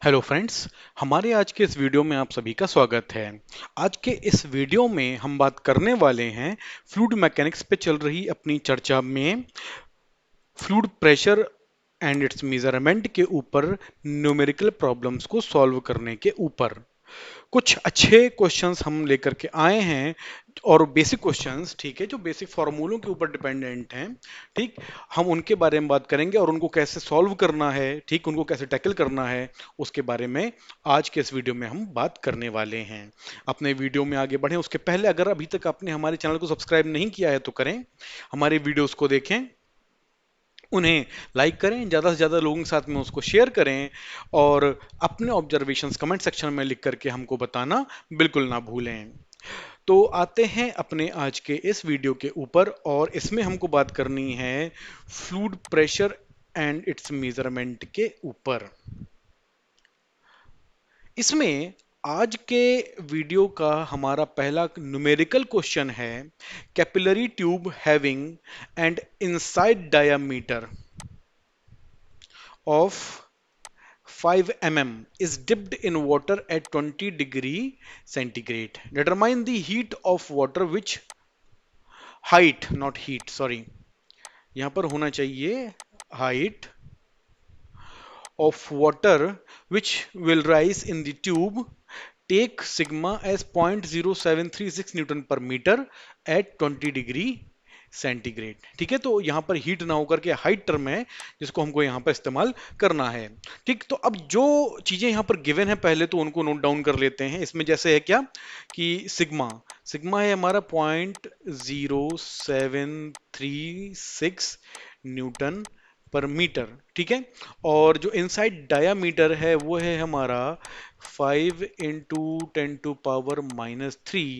Hello friends, हमारे आज के इस वीडियो में आप सभी का स्वागत है। आज के इस वीडियो में हम बात करने वाले हैं फ्लूइड मैकेनिक्स पे चल रही अपनी चर्चा में fluid pressure and it's measurement के ऊपर न्यूमेरिकल प्रॉब्लम्स को सॉल्व करने के ऊपर। कुछ अच्छे क्वेश्चंस हम लेकर के आए हैं और बेसिक क्वेश्चंस, ठीक है, जो बेसिक फार्मूलों के ऊपर डिपेंडेंट हैं। ठीक, हम उनके बारे में बात करेंगे और उनको कैसे सॉल्व करना है, ठीक, उनको कैसे टैकल करना है, उसके बारे में आज के इस वीडियो में हम बात करने वाले हैं। अपने वीडियो में आगे बढ़ें उसके पहले अगर अभी तक आपने हमारे चैनल को सब्सक्राइब नहीं किया है तो करें, हमारे वीडियोस को देखें, उन्हें लाइक करें, ज़्यादा से ज़्यादा लोगों के साथ में उसको शेयर करें और अपने ऑब्जर्वेशंस कमेंट सेक्शन में लिख करके हमको बताना बिल्कुल ना भूलें। तो आते हैं अपने आज के इस वीडियो के ऊपर और इसमें हमको बात करनी है fluid pressure and it's measurement के ऊपर। इसमें आज के वीडियो का हमारा पहला न्यूमेरिकल क्वेश्चन है capillary tube having and inside diameter of 5 mm is dipped in water at 20 degree centigrade. Determine the heat of water which height, not heat, sorry. यहां पर होना चाहिए height of water which will rise in the tube. Take sigma as 0.0736 Newton per metre at 20 degree centigrade. ठीक है, तो यहां पर heat ना होकर के हाइट टर्म है जिसको हमको यहां पर इस्तेमाल करना है। ठीक, तो अब जो चीजें यहां पर गिवन है पहले तो उनको नोट डाउन कर लेते हैं। इसमें जैसे है क्या कि सिग्मा सिग्मा है हमारा 0.0736 न्यूटन पर मीटर। ठीक है, और जो इनसाइड डायामीटर है वो है हमारा 5 × 10⁻³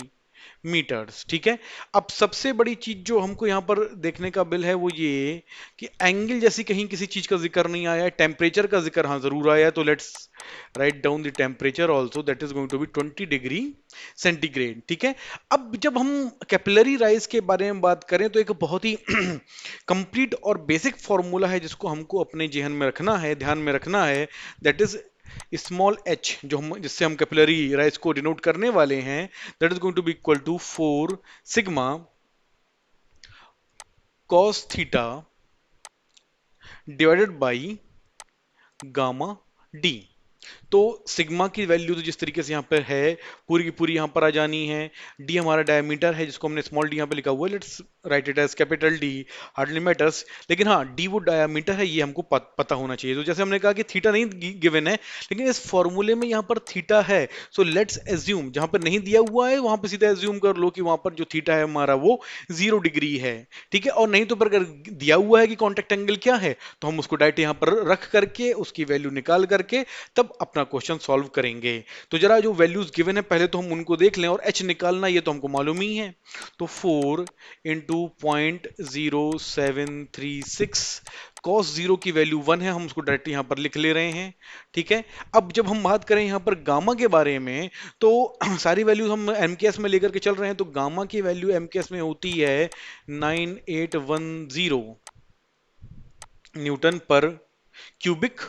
मीटर्स। ठीक है, अब सबसे बड़ी चीज जो हमको यहाँ पर देखने का बिल है वो ये कि एंगल जैसी कहीं किसी चीज का जिक्र नहीं आया है, टेम्परेचर का जिक्र हाँ जरूर आया है। तो let's write down the temperature also, that is going to be 20 degree centigrade. ठीक है, अब जब हम कैपिलरी राइज के बारे में बात करें तो एक बहुत ही कंप्लीट और बेसिक फॉर्मूला है जिसको हमको अपने जेहन में रखना है, ध्यान में रखना है। दैट इज स्मॉल एच, जो हम जिससे हम कैपिलरी राइज को डिनोट करने वाले हैं, that is going to be equal to 4 sigma cos theta divided by gamma D. तो सिग्मा की वैल्यू तो जिस तरीके से यहाँ पर है पूरी की पूरी यहाँ पर आ जानी है। डी हमारा डायमीटर है जिसको हमने स्मॉल डी यहाँ पे लिखा हुआ है, let's write it as capital D, hardly matters. लेकिन हाँ, डी वो डायमीटर है ये हमको पता होना चाहिए। तो जैसे हमने कहा कि थीटा नहीं गिवन है लेकिन इस फॉर्मूले में यहाँ पर थीटा है, सो लेट्स एज्यूम, जहां पर नहीं दिया हुआ है वहां पर सीधा एज्यूम कर लो कि वहां पर जो थीटा है हमारा वो 0 डिग्री है। ठीक है, और नहीं तो पर अगर दिया हुआ है कि कॉन्टेक्ट एंगल क्या है तो हम उसको डायरेक्ट यहाँ पर रख करके उसकी वैल्यू निकाल करके तब अपना क्वेश्चन सॉल्व करेंगे। तो जरा जो वैल्यूज गिवन है पहले तो हम उनको देख लें, और एच निकालना ये तो हमको मालूम ही है। तो 4 × 0.0736 कॉस जीरो की वैल्यू 1 है, हम उसको डायरेक्ट यहाँ पर लिख ले रहे हैं। ठीक है, अब जब हम बात करें यहाँ पर गामा के बारे में तो सारी वैल्यूज हम एमकेएस में लेकर के चल रहे हैं। तो गामा की वैल्यू एमकेएस में होती है 9810 न्यूटन पर क्यूबिक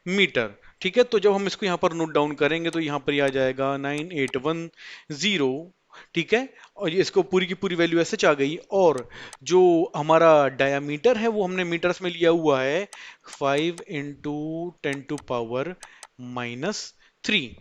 मीटर। ठीक है, तो जब हम इसको यहां पर नोट डाउन करेंगे तो यहां पर आ जाएगा 9810। ठीक है, और ये इसको पूरी की पूरी वैल्यू ऐसे आ गई। और जो हमारा डायामीटर है वो हमने मीटर्स में लिया हुआ है 5 × 10⁻³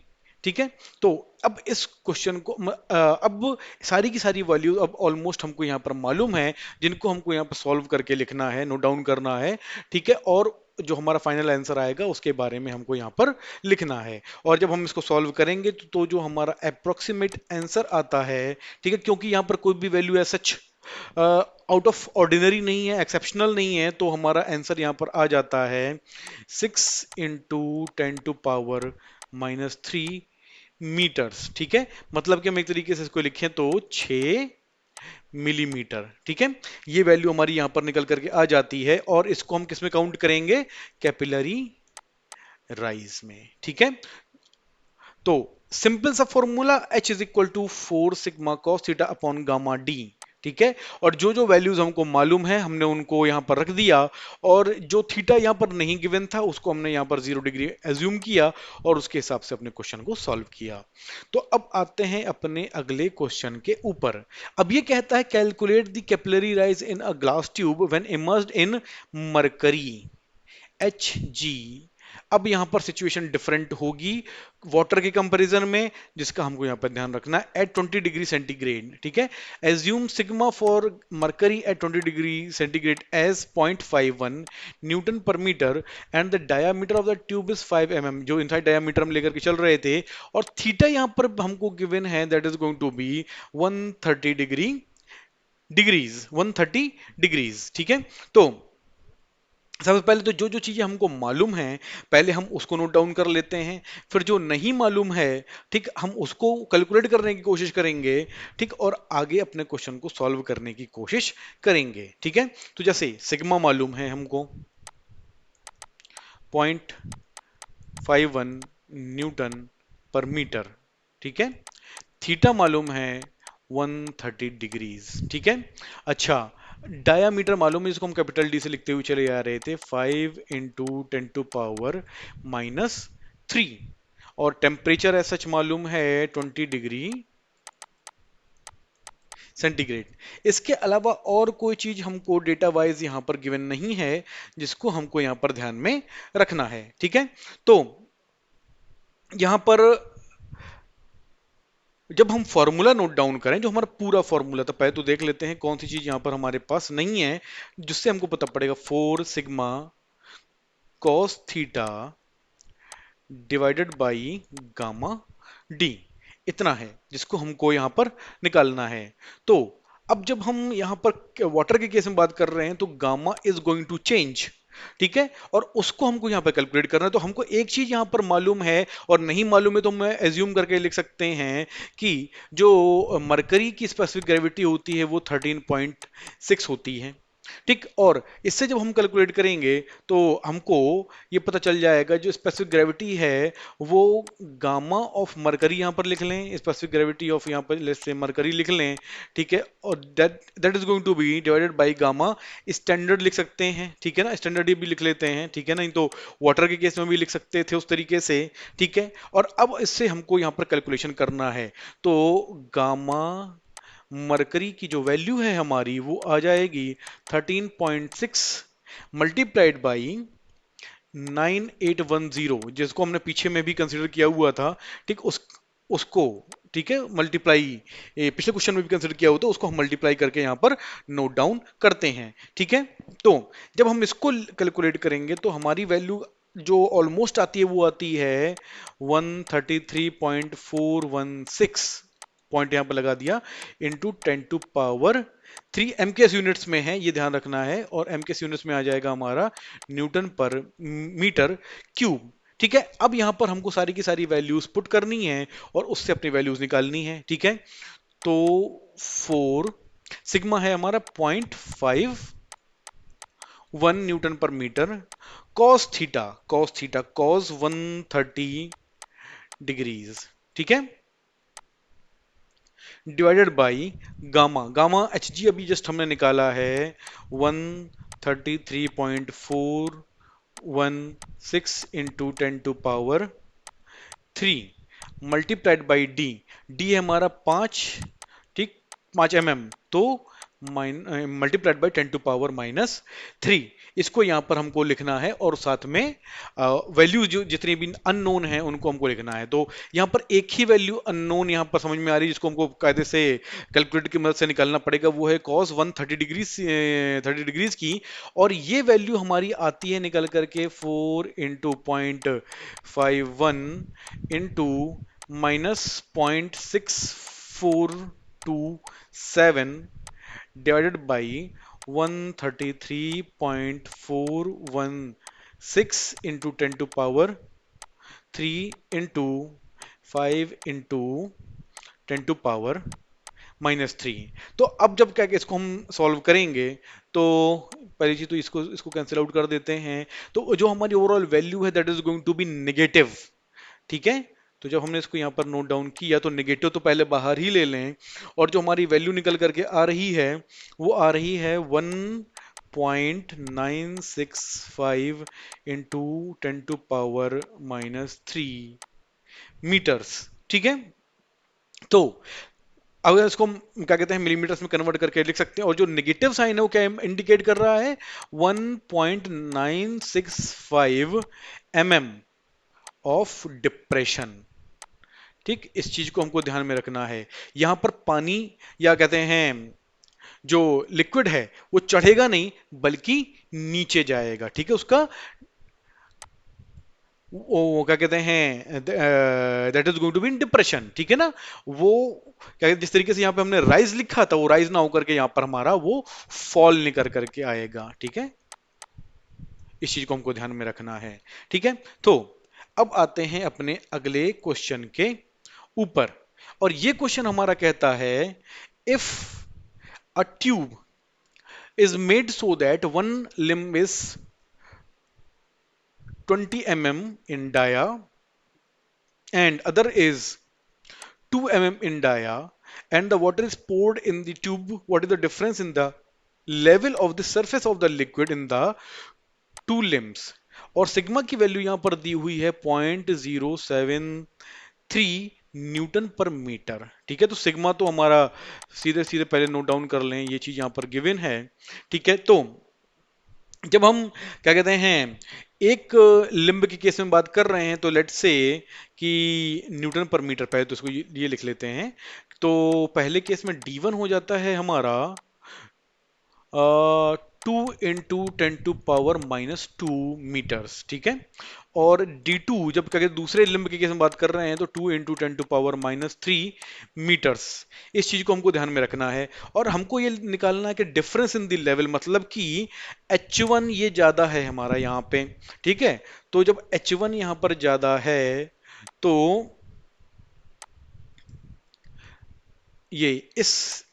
ठीक है, तो अब इस क्वेश्चन को अब सारी की सारी वैल्यू अब ऑलमोस्ट हमको यहाँ पर मालूम है जिनको हमको यहाँ पर सॉल्व करके लिखना है, नोट डाउन करना है। ठीक है, और जो हमारा फाइनल आंसर आएगा उसके बारे में हमको यहाँ पर लिखना है। और जब हम इसको सॉल्व करेंगे तो जो हमारा अप्रोक्सीमेट आंसर आता है, ठीक है, क्योंकि यहाँ पर कोई भी वैल्यू है सच आउट ऑफ ऑर्डिनरी नहीं है, एक्सेप्शनल नहीं है, तो हमारा आंसर यहाँ पर आ जाता है 6 × 10⁻³ मीटर्स। ठीक है, मतलब कि हम एक तरीके से इसको लिखें तो 6 मिलीमीटर। ठीक है, ये वैल्यू हमारी यहां पर निकल करके आ जाती है और इसको हम किस में काउंट करेंगे, कैपिलरी राइज में। ठीक है, तो सिंपल सा formula H is equal to 4 sigma cos theta upon gamma D. ठीक है। और जो जो वैल्यूज हमको मालूम है हमने उनको यहाँ पर रख दिया, और जो थीटा यहाँ पर नहीं गिवन था उसको हमने यहाँ पर 0 डिग्री एज्यूम किया और उसके हिसाब से अपने क्वेश्चन को सॉल्व किया। तो अब आते हैं अपने अगले क्वेश्चन के ऊपर। अब ये कहता है calculate the capillary rise in a glass tube when immersed in mercury Hg। अब यहां पर सिचुएशन डिफरेंट होगी वाटर के कंपैरिजन में, जिसका हमको यहां पर ध्यान रखना है एट 20 डिग्री सेंटीग्रेड। ठीक है, assume sigma for mercury at 20 degree centigrade as 0.51 newton per metre and the diameter of the tube is 5 जो इनसाइड डायामीटर हम लेकर के चल रहे थे, और थीटा यहां पर हमको गिवन है that is going to be 130 degrees. ठीक है, तो सबसे पहले तो जो जो चीजें हमको मालूम है पहले हम उसको नोट डाउन कर लेते हैं, फिर जो नहीं मालूम है ठीक हम उसको कैलकुलेट करने की कोशिश करेंगे, ठीक, और आगे अपने क्वेश्चन को सॉल्व करने की कोशिश करेंगे। ठीक है, तो जैसे सिग्मा मालूम है हमको 0.51 न्यूटन पर मीटर। ठीक है, थीटा मालूम है 130 डिग्रीज। ठीक है, अच्छा, डायामीटर मालूम है जिसको हम कैपिटल डी से लिखते हुए चले आ रहे थे 5 इंटू 10⁻³ और टेम्परेचर एज सच मालूम है 20 डिग्री सेंटीग्रेड। इसके अलावा और कोई चीज हमको डेटा वाइज यहां पर गिवन नहीं है जिसको हमको यहां पर ध्यान में रखना है। ठीक है, तो यहां पर जब हम फॉर्मूला नोट डाउन करें, जो हमारा पूरा फॉर्मूला था, पहले तो देख लेते हैं कौन सी चीज यहां पर हमारे पास नहीं है जिससे हमको पता पड़ेगा। 4 sigma cos theta divided by gamma D, इतना है जिसको हमको यहां पर निकालना है। तो अब जब हम यहां पर वाटर के केस में बात कर रहे हैं तो gamma is going to change. ठीक है, और उसको हमको यहां पर कैलकुलेट करना है। तो हमको एक चीज यहां पर मालूम है और नहीं मालूम है, तो मैं एज्यूम करके लिख सकते हैं कि जो मरकरी की स्पेसिफिक ग्रेविटी होती है वो 13.6 होती है। ठीक, और इससे जब हम कैलकुलेट करेंगे तो हमको ये पता चल जाएगा जो स्पेसिफिक ग्रेविटी है वो गामा ऑफ मरकरी यहां पर लिख लें, स्पेसिफिक ग्रेविटी ऑफ यहां पर लेट्स से मरकरी लिख लें। ठीक है, और that that is going to be divided by gamma standard लिख सकते हैं। ठीक है ना, स्टैंडर्ड ये भी लिख लेते हैं। ठीक है, नहीं तो वाटर के केस में भी लिख सकते थे उस तरीके से। ठीक है, और अब इससे हमको यहां पर कैलकुलेशन करना है, तो गामा मरकरी की जो वैल्यू है हमारी वो आ जाएगी 13.6 मल्टीप्लाइड बाई 9810, जिसको हमने पीछे में भी कंसिडर किया हुआ था। ठीक, उसको ठीक है मल्टीप्लाई पिछले क्वेश्चन में भी कंसिडर किया हुआ था, उसको हम मल्टीप्लाई करके यहाँ पर नोट डाउन करते हैं। ठीक है, तो जब हम इसको कैलकुलेट करेंगे तो हमारी वैल्यू जो ऑलमोस्ट आती है वो आती है 133.416, पॉइंट यहां पर लगा दिया, इंटू 10⁻³ एमकेएस यूनिट्स में है, ये ध्यान रखना है, और एमकेएस यूनिट्स में आ जाएगा हमारा न्यूटन पर मीटर क्यूब। ठीक है, अब यहां पर हमको सारी की सारी वैल्यूज पुट करनी है और उससे अपनी वैल्यूज निकालनी है। ठीक है, तो 4 सिग्मा है हमारा 0.51 newton per metre, cos 130 degrees. ठीक है, divided by gamma H G अभी जस्ट हमने निकाला है 133.416 into 10⁻³ multiplied by D, D है हमारा 5, ठीक, 5 तो मल्टीप्लाइड बाई 10⁻⁻3, इसको यहां पर हमको लिखना है और साथ में वैल्यू जो जितनी भी अननोन है उनको हमको लिखना है। तो यहां पर एक ही वैल्यू अननोन यहां पर समझ में आ रही है जिसको हमको कायदे से कैलकुलेटर की मदद से निकालना पड़ेगा, वो है कॉस 130 डिग्रीज की, और ये वैल्यू हमारी आती है निकल करके 4 into 0.51 into -0.6427 divided by 133.416 into 10⁻³ into 5 into 10⁻⁻3। तो अब जब क्या इसको हम सॉल्व करेंगे तो पहली चीज तो इसको इसको कैंसिल आउट कर देते हैं, तो जो हमारी ओवरऑल वैल्यू है that is going to be negative. ठीक है, तो जब हमने इसको यहाँ पर नोट डाउन किया तो नेगेटिव तो पहले बाहर ही ले लें, और जो हमारी वैल्यू निकल करके आ रही है वो आ रही है 1.965 इंटू 10⁻³ मीटर्स। ठीक है, तो अगर इसको हम क्या कहते हैं मिलीमीटर्स में कन्वर्ट करके लिख सकते हैं, और जो नेगेटिव साइन है वो क्या इंडिकेट कर रहा है, 1.965 mm ऑफ डिप्रेशन। ठीक, इस चीज को हमको ध्यान में रखना है। यहां पर पानी या कहते हैं जो लिक्विड है वो चढ़ेगा नहीं बल्कि नीचे जाएगा। ठीक है, उसका वो क्या कहते हैं, that is going to be in depression. ठीक है ना, वो क्या कहते, जिस तरीके से यहाँ पे हमने राइज लिखा था वो राइज ना होकर के यहाँ पर हमारा वो फॉल निकल करके आएगा। ठीक है, इस चीज को हमको ध्यान में रखना है। ठीक है, तो अब आते हैं अपने अगले क्वेश्चन के ऊपर, और ये क्वेश्चन हमारा कहता है if a tube is made so that one limb is 20 mm in dia and other is 2 mm in dia, and the water is poured in the tube, what is the difference in the level of the surface of the liquid in the two limbs? और sigma की value यहां पर दी हुई है 0.073 Newton per metre. ठीक है, तो sigma तो हमारा सीधे सीधे पहले नोट डाउन कर लें, ये चीज यहां पर गिवन है। ठीक है, तो जब हम क्या कहते हैं एक लिम्ब के केस में बात कर रहे हैं तो लेट से कि न्यूटन पर मीटर, पहले तो इसको ये लिख लेते हैं। तो पहले केस में D1 हो जाता है हमारा 2 × 10⁻²⁰ ठीक है, और D2 जब क्या कहते हैं दूसरे लिम्ब के केस में बात कर रहे हैं तो 2 × 10⁻³ मीटर्स। इस चीज को हमको ध्यान में रखना है, और हमको ये निकालना है कि डिफरेंस इन द लेवल, मतलब कि H1 ये ज्यादा है हमारा यहाँ पे। ठीक है, तो जब H1 यहाँ पर ज्यादा है तो ये इस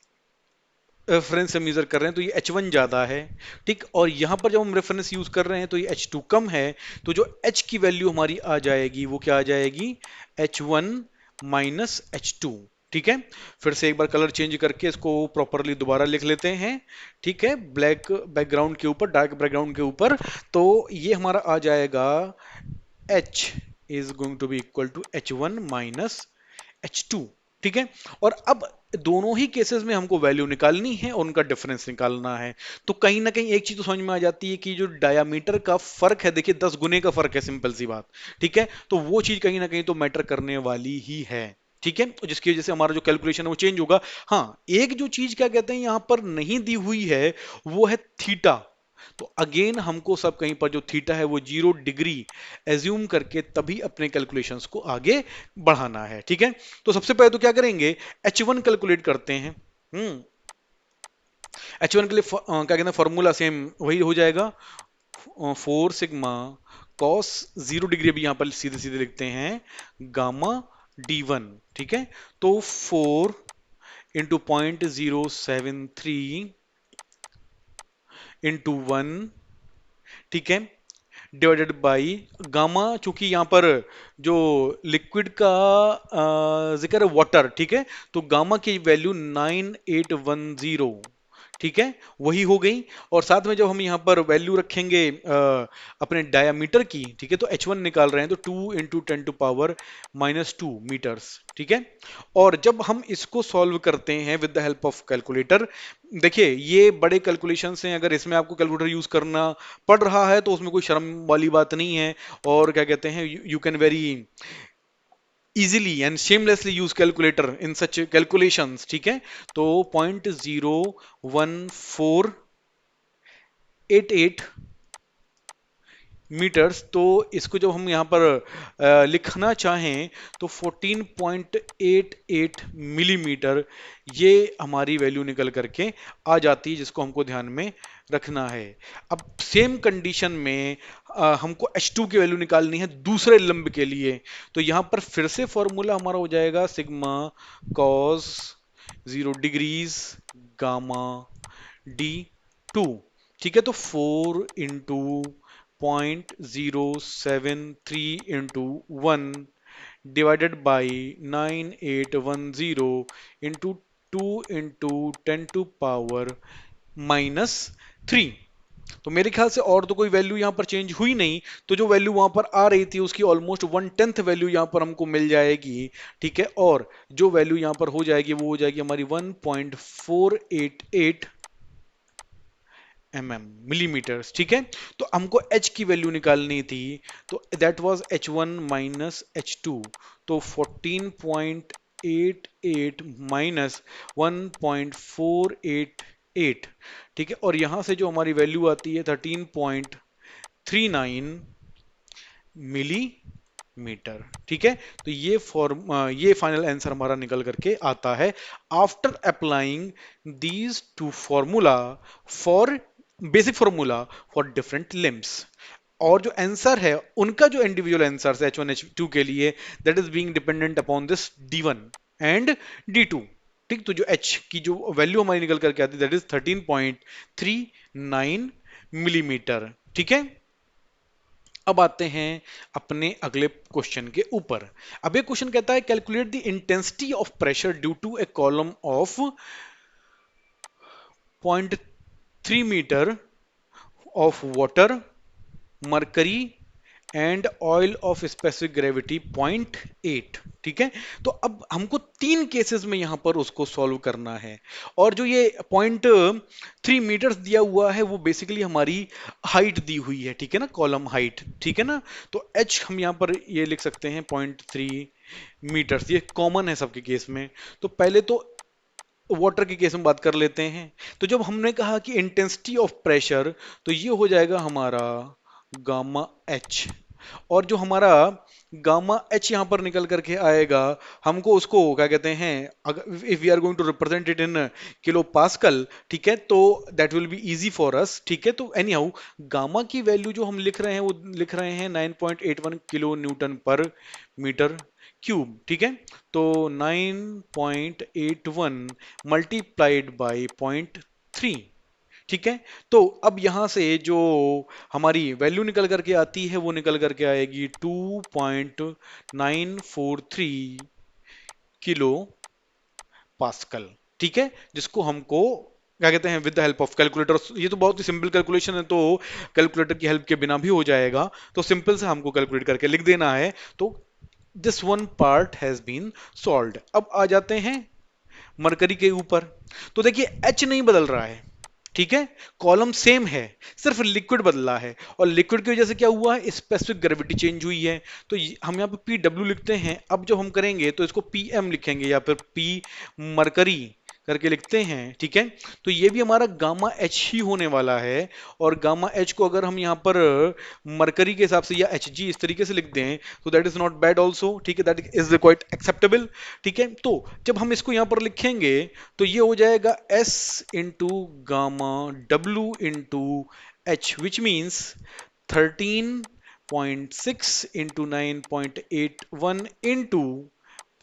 रेफरेंस से मेजर कर रहे हैं तो ये H1 ज्यादा है। ठीक, और यहां पर जब हम रेफरेंस यूज कर रहे हैं तो ये H2 कम है, तो जो H की वैल्यू हमारी आ जाएगी वो क्या आ जाएगी, H1 माइनस H2। ठीक है, फिर से एक बार कलर चेंज करके इसको प्रॉपरली दोबारा लिख लेते हैं। ठीक है, ब्लैक बैकग्राउंड के ऊपर, डार्क बैकग्राउंड के ऊपर, तो ये हमारा आ जाएगा H is going to be equal to H1 minus H2। ठीक है, और अब दोनों ही केसेस में हमको वैल्यू निकालनी है और उनका डिफरेंस निकालना है। तो कहीं ना कहीं एक चीज तो समझ में आ जाती है कि जो डायामीटर का फर्क है, देखिए 10 गुने का फर्क है, सिंपल सी बात। ठीक है, तो वो चीज कहीं ना कहीं तो मैटर करने वाली ही है। ठीक है, तो जिसकी वजह से हमारा जो कैलकुलेशन है वो चेंज होगा। हाँ, एक जो चीज क्या कहते हैं यहां पर नहीं दी हुई है वो है थीटा। तो अगेन हमको सब कहीं पर जो थीटा है वो 0 डिग्री एज्यूम करके तभी अपने कैलकुलेशंस को आगे बढ़ाना है। ठीक है, तो सबसे पहले तो क्या करेंगे, H1 कैलकुलेट करते हैं। H1 के लिए क्या कहते हैं फॉर्मूला सेम वही हो जाएगा, 4 सिग्मा कॉस 0 डिग्री, अभी यहां पर सीधे सीधे लिखते हैं गामा D1। ठीक है, तो 4 इंटू 0.073 इंटू 1, ठीक है, डिवाइडेड बाई गामा, चूंकि यहां पर जो लिक्विड का जिक्र है वाटर। ठीक है, तो गामा की वैल्यू 9810, ठीक है, वही हो गई। और साथ में जब हम यहां पर वैल्यू रखेंगे अपने डायामीटर की, ठीक है, तो H1 निकाल रहे हैं तो 2 × 10⁻² मीटर्स। ठीक है, और जब हम इसको सॉल्व करते हैं with the help of calculator, देखिए ये बड़े कैलकुलेशंस हैं, अगर इसमें आपको कैलकुलेटर यूज करना पड़ रहा है तो उसमें कोई शर्म वाली बात नहीं है, और क्या कहते हैं you can very easily and shamelessly use calculator in such calculations। ठीक है, तो 0.01488 मीटर्स, तो इसको जब हम यहाँ पर लिखना चाहें तो 14.88 मिलीमीटर, ये हमारी वैल्यू निकल करके आ जाती है, जिसको हमको ध्यान में रखना है। अब सेम कंडीशन में हमको H2 की वैल्यू निकालनी है दूसरे लंब के लिए, तो यहाँ पर फिर से फॉर्मूला हमारा हो जाएगा sigma cos 0 degrees gamma D2। ठीक है, तो 4 into 0.073 into 1 divided by 9810 into 2 into 10⁻³ तो मेरे ख्याल से और तो कोई वैल्यू यहाँ पर चेंज हुई नहीं, तो जो वैल्यू वहां पर आ रही थी उसकी ऑलमोस्ट 1/10 वैल्यू यहाँ पर हमको मिल जाएगी। ठीक है, और जो वैल्यू यहाँ पर हो जाएगी वो हो जाएगी हमारी 1.488 मिलीमीटर्स। ठीक है, तो हमको h की वैल्यू निकालनी थी, तो that was h1 minus h2, तो 14.88 माइनस 1.488। ठीक है, और यहां से जो हमारी वैल्यू आती है 13.39 मिलीमीटर। ठीक है, तो ये फाइनल आंसर हमारा निकल करके आता है after applying these two formula for basic formula for different limbs. और जो आंसर है उनका जो इंडिविजुअल आंसर है H1 H2 के लिए, that is being dependent upon this D1 and D2। ठीक, तो जो H की जो वैल्यू हमारी निकल करके आती है दैट इज 13.39 मिलीमीटर। ठीक है, अब आते हैं अपने अगले क्वेश्चन के ऊपर। अब ये क्वेश्चन कहता है calculate the intensity of pressure due to a column of 0.3 metre of water, mercury and oil of specific gravity 0.8। ठीक है, तो अब हमको तीन केसेस में यहां पर उसको सॉल्व करना है, और जो ये 0.3 मीटर्स दिया हुआ है वो बेसिकली हमारी हाइट दी हुई है। ठीक है ना, कॉलम हाइट। ठीक है ना, तो h हम यहां पर ये लिख सकते हैं 0.3 मीटर्स, ये कॉमन है सबके केस में। तो पहले तो वाटर के केस में बात कर लेते हैं। तो जब हमने कहा कि इंटेंसिटी ऑफ प्रेशर, तो ये हो जाएगा हमारा गामा एच, और जो हमारा गामा एच यहां पर निकल करके आएगा, हमको उसको क्या कहते हैं, अगर if we are going to represent it in kilo pascal, ठीक है, तो that will be easy for us. ठीक है, तो एनी हाउ गामा की वैल्यू जो हम लिख रहे हैं वो लिख रहे हैं 9.81 kilo newton per metre cube. ठीक है, तो 9.81 मल्टीप्लाइड बाई 0.3। ठीक है, तो अब यहां से जो हमारी वैल्यू निकल करके आती है वो निकल करके आएगी 2.943 किलो पास्कल। ठीक है, जिसको हमको क्या कहते हैं with the help of calculator, ये तो बहुत ही सिंपल कैलकुलेशन है, तो कैलकुलेटर की हेल्प के बिना भी हो जाएगा, तो सिंपल से हमको कैलकुलेट करके लिख देना है। तो this one part has been solved. अब आ जाते हैं मरकरी के ऊपर। तो देखिए एच नहीं बदल रहा है, ठीक है, कॉलम सेम है, सिर्फ लिक्विड बदला है, और लिक्विड की वजह से क्या हुआ है, स्पेसिफिक ग्रेविटी चेंज हुई है। तो हम यहाँ पे पी डब्ल्यू लिखते हैं। अब जब हम करेंगे तो इसको पी एम लिखेंगे या फिर पी मरकरी करके लिखते हैं। ठीक है, तो ये भी हमारा गामा एच ही होने वाला है, और गामा एच को अगर हम यहाँ पर मरकरी के हिसाब से या एच जी इस तरीके से लिख दें तो that is not bad also. ठीक है, दैट इज क्वाइट एक्सेप्टेबल। ठीक है, तो जब हम इसको यहाँ पर लिखेंगे तो ये हो जाएगा S into gamma W into H, which means 13.6 into 9.81 into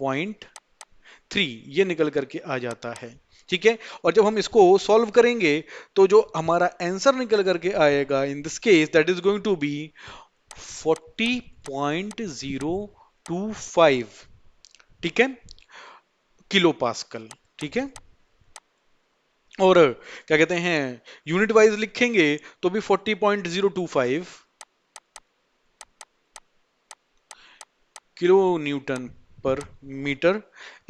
0.3, ये निकल करके आ जाता है। ठीक है, और जब हम इसको सॉल्व करेंगे तो जो हमारा आंसर निकल करके आएगा in this case that is going to be 40.025। ठीक है, किलो पास्कल। ठीक है, और क्या कहते हैं यूनिट वाइज लिखेंगे तो भी 40.025 kilo newton per metre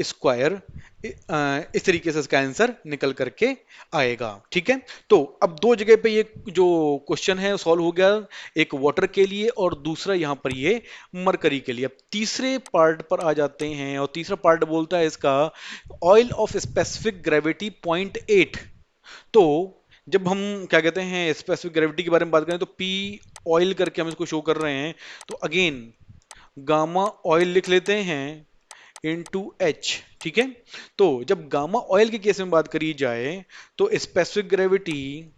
square, इस तरीके से इसका आंसर निकल करके आएगा। ठीक है, तो अब दो जगह पे ये जो क्वेश्चन है सॉल्व हो गया, एक वाटर के लिए और दूसरा यहां पर ये मरकरी के लिए। अब तीसरे पार्ट पर आ जाते हैं, और तीसरा पार्ट बोलता है इसका ऑयल ऑफ स्पेसिफिक ग्रेविटी 0.8। तो जब हम क्या कहते हैं स्पेसिफिक ग्रेविटी के बारे में बात करें तो पी ऑयल करके हम इसको शो कर रहे हैं, तो अगेन गामा ऑयल लिख लेते हैं इनटू एच। ठीक है, तो जब गामा ऑयल के केस में बात करी जाए तो specific gravity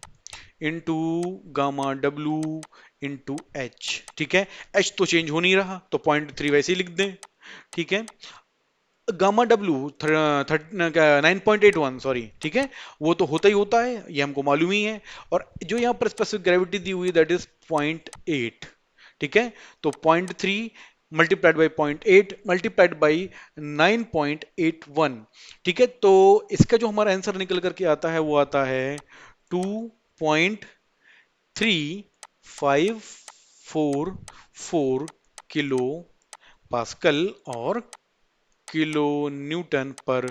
into gamma W into H. ठीक है, एच तो चेंज हो नहीं रहा तो 0.3 वैसे ही लिख दें। ठीक है, गामा डब्ल्यू 9.81, सॉरी, ठीक है, वो तो होता ही होता है, ये हमको मालूम ही है, और जो यहाँ पर स्पेसिफिक ग्रेविटी दी हुई दैट इज 0.8। ठीक है, तो 0.3 मल्टीप्लाइड बाई 0.8 मल्टीप्लाइड बाई 9.81। ठीक है, तो इसका जो हमारा आंसर निकल करके आता है वो आता है 2.3544 किलो पास्कल और kilo newton per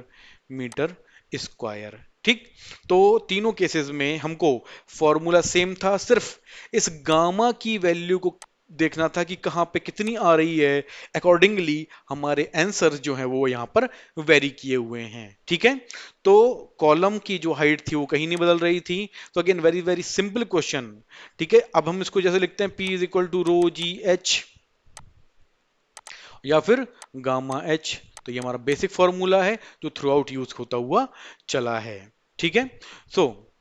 metre square. ठीक, तो तीनों केसेस में हमको फॉर्मूला सेम था, सिर्फ इस गामा की वैल्यू को देखना था कि कहां पे कितनी आ रही है, अकॉर्डिंगली हमारे आंसर्स जो हैं वो यहां पर वेरी किए हुए हैं। ठीक है, तो कॉलम की जो हाइट थी वो कहीं नहीं बदल रही थी। तो again very very simple question. ठीक है, अब हम इसको जैसे लिखते हैं P is equal to rho G H या फिर गामा एच। तो ये हमारा बेसिक फॉर्मूला है जो थ्रू आउट यूज होता हुआ चला है। ठीक है, सो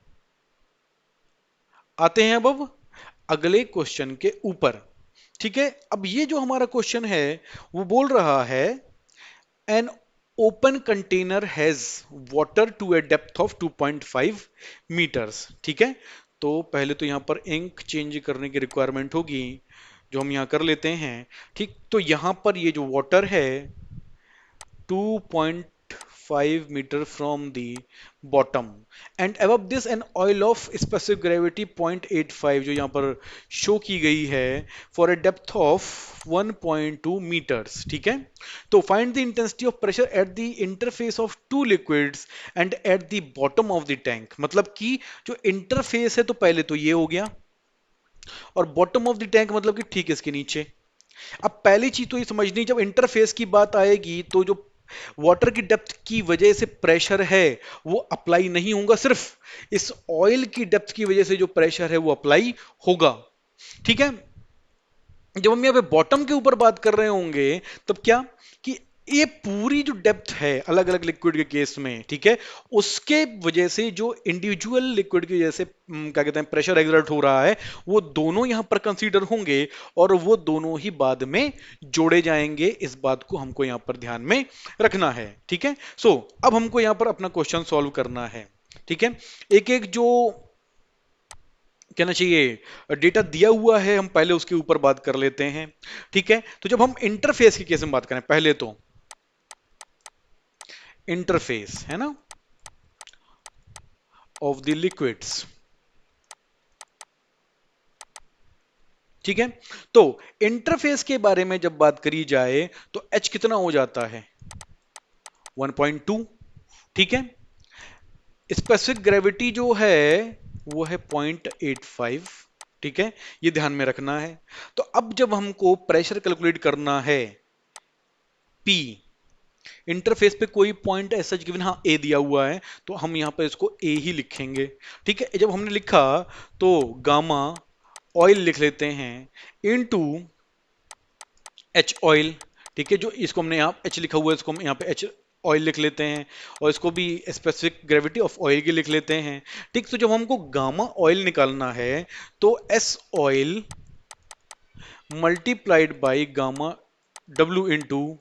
आते हैं अब अगले क्वेश्चन के ऊपर। ठीक है, अब ये जो हमारा क्वेश्चन है वो बोल रहा है an open container has water to a depth of 2.5 metres. ठीक है, तो पहले तो यहां पर इंक चेंज करने की रिक्वायरमेंट होगी जो हम यहां कर लेते हैं। ठीक, तो यहां पर ये जो वाटर है 2.5 meter from the bottom and above this an oil of specific gravity 0.85 जो यहाँ पर शो की गई है for a depth of 1.2 meters। ठीक है, तो find the intensity of pressure at the interface of two liquids and at the bottom of the tank। मतलब कि जो इंटरफेस है तो पहले तो ये हो गया, और बॉटम ऑफ द टैंक मतलब कि ठीक इसके नीचे। अब पहली चीज तो ये समझनी, जब इंटरफेस की बात आएगी तो जो वाटर की डेप्थ की वजह से प्रेशर है वो अप्लाई नहीं होगा, सिर्फ इस ऑयल की डेप्थ की वजह से जो प्रेशर है वो अप्लाई होगा। ठीक है, जब हम यहाँ पे बॉटम के ऊपर बात कर रहे होंगे तब क्या कि ये पूरी जो डेप्थ है अलग अलग लिक्विड के केस में, ठीक है, उसके वजह से जो इंडिविजुअल लिक्विड की वजह से क्या कहते हैं प्रेशर एक्सर्ट हो रहा है वो दोनों यहां पर कंसीडर होंगे और वो दोनों ही बाद में जोड़े जाएंगे। इस बात को हमको यहां पर ध्यान में रखना है। ठीक है, सो अब हमको यहां पर अपना क्वेश्चन सॉल्व करना है। ठीक है, एक एक जो कहना चाहिए डेटा दिया हुआ है हम पहले उसके ऊपर बात कर लेते हैं। ठीक है, तो जब हम इंटरफेस के केस में बात करें, पहले तो इंटरफेस है ना ऑफ द लिक्विड्स। ठीक है, तो इंटरफेस के बारे में जब बात करी जाए तो H कितना हो जाता है 1.2। ठीक है, स्पेसिफिक ग्रेविटी जो है वो है 0.85। ठीक है, ये ध्यान में रखना है। तो अब जब हमको प्रेशर कैलकुलेट करना है P, इंटरफेस पे कोई पॉइंट ऐसा गिवन, हाँ ए दिया हुआ है तो हम यहां पर इसको ए ही लिखेंगे। ठीक है, जब हमने लिखा तो गामा ऑयल लिख लेते हैं इनटू एच ऑयल। ठीक है, जो इसको हमने यहाँ एच लिखा हुआ है इसको हम यहाँ पे एच ऑयल लिख लेते हैं और इसको भी स्पेसिफिक ग्रेविटी ऑफ ऑयल की लिख लेते हैं। ठीक, तो जब हमको गामा ऑयल निकालना है तो S oil multiplied by gamma W into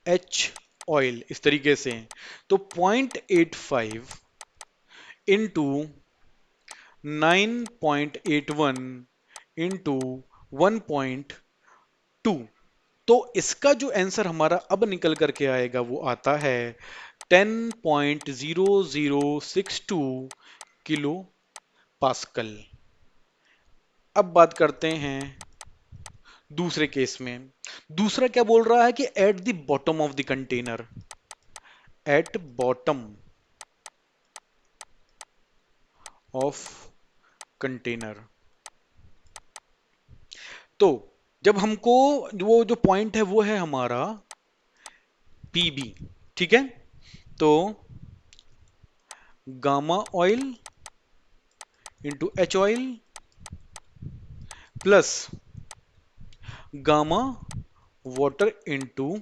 H oil, इस तरीके से। तो 0.85 इंटू 9.81 इंटू 1.2। तो इसका जो आंसर हमारा अब निकल करके आएगा वो आता है 10.0062 किलो पास्कल। अब बात करते हैं दूसरे केस में। दूसरा क्या बोल रहा है कि at the bottom of the container, at bottom of container. तो जब हमको वो जो पॉइंट है वो है हमारा पीबी। ठीक है, तो gamma oil into H oil plus gamma water into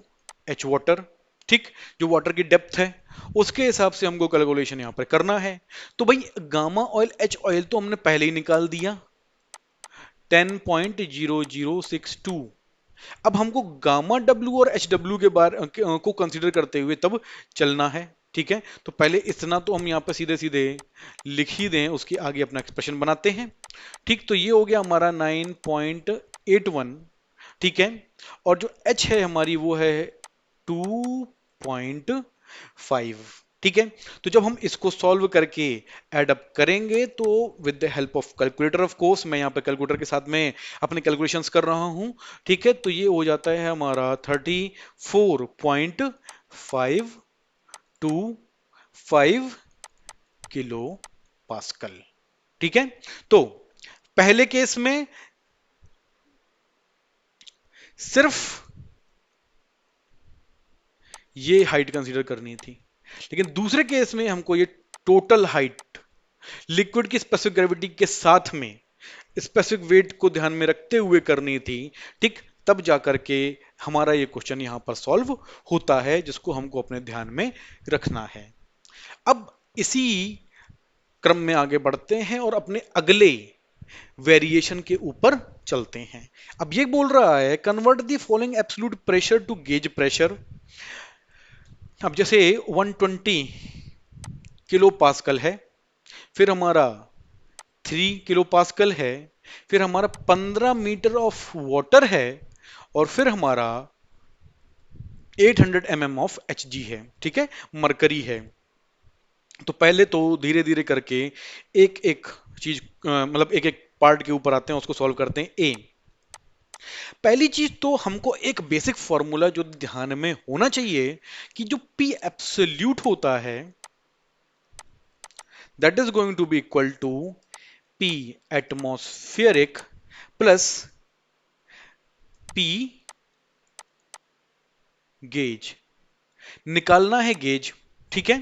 H water. ठीक, जो वाटर की डेप्थ है उसके हिसाब से हमको कैलकुलेशन यहां पर करना है। तो भाई गामा ऑयल एच ऑयल तो हमने पहले ही निकाल दिया 10.0062। अब हमको गामा डब्ल्यू और एच डब्ल्यू के बारे को कंसीडर करते हुए तब चलना है। ठीक है, तो पहले इतना तो हम यहाँ पे सीधे सीधे लिख ही दें, उसके आगे अपना एक्सप्रेशन बनाते हैं। ठीक, तो ये हो गया हमारा 9.81। ठीक है, और जो h है हमारी वो है 2.5। ठीक है, तो जब हम इसको सॉल्व करके ऐड अप करेंगे तो with the help of calculator, of course मैं यहाँ पे कैलकुलेटर के साथ में अपने कैलकुलेशंस कर रहा हूँ। ठीक है, तो ये हो जाता है हमारा 34.525 किलो पास्कल। ठीक है, तो पहले केस में सिर्फ ये हाइट कंसीडर करनी थी, लेकिन दूसरे केस में हमको ये टोटल हाइट लिक्विड की स्पेसिफिक ग्रेविटी के साथ में स्पेसिफिक वेट को ध्यान में रखते हुए करनी थी। ठीक, तब जाकर के हमारा ये क्वेश्चन यहां पर सॉल्व होता है, जिसको हमको अपने ध्यान में रखना है। अब इसी क्रम में आगे बढ़ते हैं और अपने अगले वेरिएशन के ऊपर चलते हैं। अब ये बोल रहा है convert the following absolute pressure to gauge pressure. अब जैसे 120 किलो पास्कल है, फिर हमारा 3 किलो पास्कल है, फिर हमारा 15 मीटर ऑफ वाटर है, और फिर हमारा 800 mm ऑफ Hg है। ठीक है, मरकरी है। तो पहले तो धीरे धीरे करके एक एक चीज मतलब एक एक पार्ट के ऊपर आते हैं, उसको सॉल्व करते हैं। ए, पहली चीज तो हमको एक बेसिक फॉर्मूला जो ध्यान में होना चाहिए कि जो P एब्सोल्यूट होता है that is going to be equal to P atmospheric plus P gauge. निकालना है गेज। ठीक है,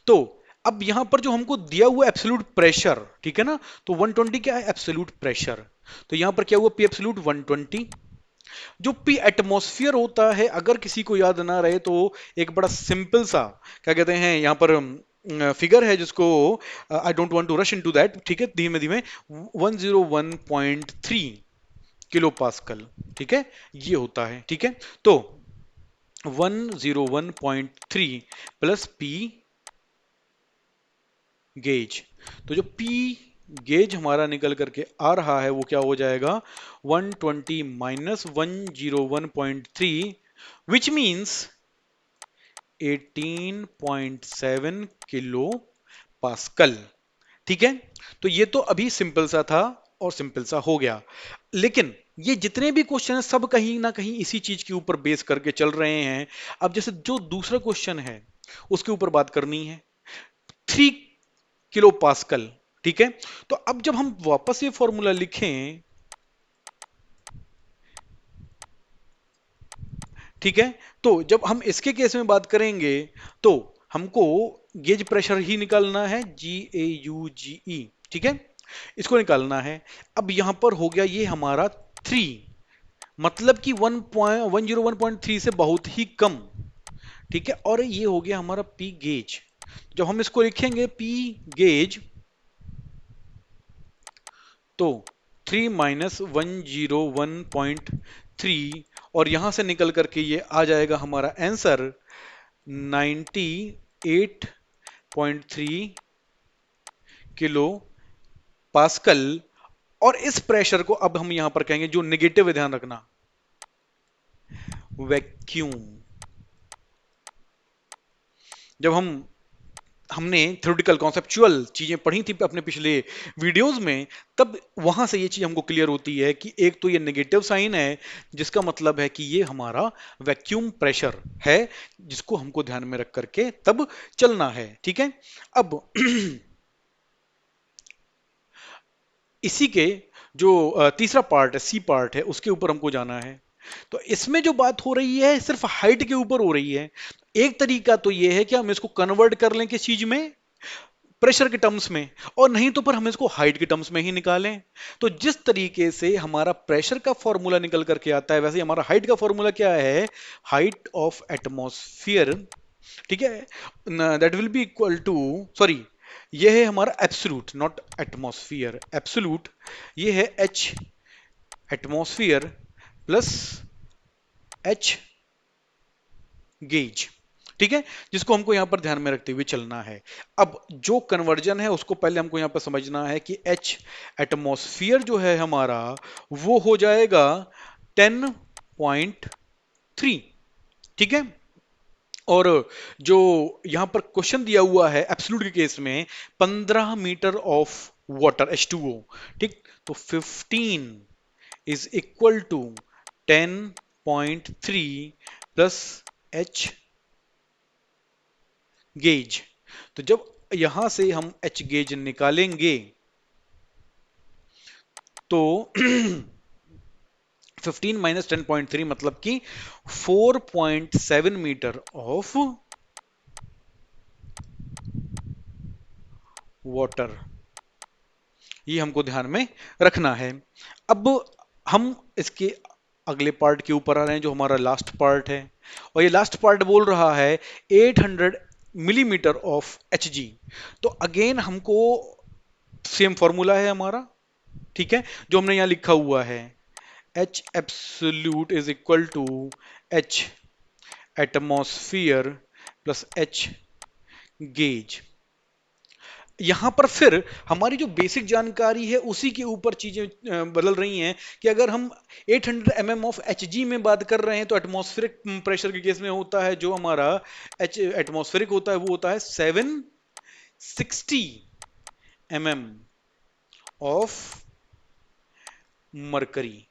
तो अब यहां पर जो हमको दिया हुआ एब्सोल्यूट प्रेशर, ठीक है ना, तो 120 क्या है एब्सोल्यूट प्रेशर, तो यहां पर क्या हुआ P एब्सोल्यूट 120। जो P एटमॉस्फेयर होता है, अगर किसी को याद ना रहे तो एक बड़ा सिंपल सा क्या कहते हैं यहां पर फिगर है, जिसको I don't want to rush into that. ठीक है, धीमे धीमे 101.3 किलो पास्कल। ठीक है, ये होता है। ठीक है, तो 101.3 प्लस पी गेज, तो जो पी गेज हमारा निकल करके आ रहा है वो क्या हो जाएगा 120 minus 101.3, which means 18.7 kilo pascal. ठीक है, तो ये तो अभी सिंपल सा था और सिंपल सा हो गया, लेकिन ये जितने भी क्वेश्चन है सब कहीं ना कहीं इसी चीज के ऊपर बेस करके चल रहे हैं। अब जैसे जो दूसरा क्वेश्चन है उसके ऊपर बात करनी है, 3 किलो पास्कल। ठीक है, तो अब जब हम वापस ये फॉर्मूला लिखें, ठीक है, तो जब हम इसके केस में बात करेंगे तो हमको गेज प्रेशर ही निकालना है, GAUGE। ठीक है, इसको निकालना है। अब यहां पर हो गया ये हमारा 3, मतलब कि 101.3 से बहुत ही कम। ठीक है, और ये हो गया हमारा पी गेज। जब हम इसको लिखेंगे पी गेज, तो 3 माइनस 101.3, और यहां से निकल करके ये आ जाएगा हमारा आंसर 98.3 किलो पास्कल। और इस प्रेशर को अब हम यहां पर कहेंगे, जो निगेटिव है ध्यान रखना, वैक्यूम। जब हमने थ्योरेटिकल कॉन्सेप्चुअल चीजें पढ़ी थी अपने पिछले वीडियोस में, तब वहां से ये चीज हमको क्लियर होती है कि एक तो ये नेगेटिव साइन है, जिसका मतलब है कि ये हमारा वैक्यूम प्रेशर है, जिसको हमको ध्यान में रख करके तब चलना है। ठीक है, अब इसी के जो तीसरा पार्ट है, सी पार्ट है, उसके ऊपर हमको जाना है। तो इसमें जो बात हो रही है सिर्फ हाइट के ऊपर हो रही है। एक तरीका तो ये है कि हम इसको कन्वर्ट कर लें किस चीज में, प्रेशर के टर्म्स में, और नहीं तो पर हम इसको हाइट के टर्म्स में ही निकालें। तो जिस तरीके से हमारा प्रेशर का फॉर्मूला निकल करके आता है, वैसे ही हमारा हाइट का फॉर्मूला क्या है, हाइट ऑफ एटमॉस्फेयर। ठीक है, that will be equal to, sorry, ये है हमारा एब्सोल्यूट, नॉट एटमॉस्फेयर, एब्सोल्यूट। ये है H atmosphere plus H gauge. ठीक है, जिसको हमको यहां पर ध्यान में रखते हुए चलना है। अब जो कन्वर्जन है उसको पहले हमको यहां पर समझना है कि एच एटमॉस्फेयर जो है हमारा, वो हो जाएगा 10 10.3, ठीक है। और जो यहां पर क्वेश्चन दिया हुआ है एब्सोल्यूट के केस में 15 मीटर ऑफ वाटर H2O, ठीक। तो 15 is equal to 10.3 plus H gauge. तो जब यहां से हम H गेज निकालेंगे तो 15 माइनस 10.3 मतलब कि 4.7 मीटर ऑफ वाटर, ये हमको ध्यान में रखना है। अब हम इसके अगले पार्ट के ऊपर आ रहे हैं जो हमारा लास्ट पार्ट है, और ये लास्ट पार्ट बोल रहा है 800 मिलीमीटर ऑफ Hg। तो अगेन हमको सेम फॉर्मूला है हमारा, ठीक है, जो हमने यहां लिखा हुआ है H absolute is equal to H atmosphere plus H gauge. यहां पर फिर हमारी जो बेसिक जानकारी है उसी के ऊपर चीजें बदल रही हैं कि अगर हम 800 mm ऑफ Hg में बात कर रहे हैं तो एटमॉस्फेरिक प्रेशर के केस में होता है जो हमारा H एटमॉस्फेरिक होता है वो होता है 760 mm ऑफ मरकरी।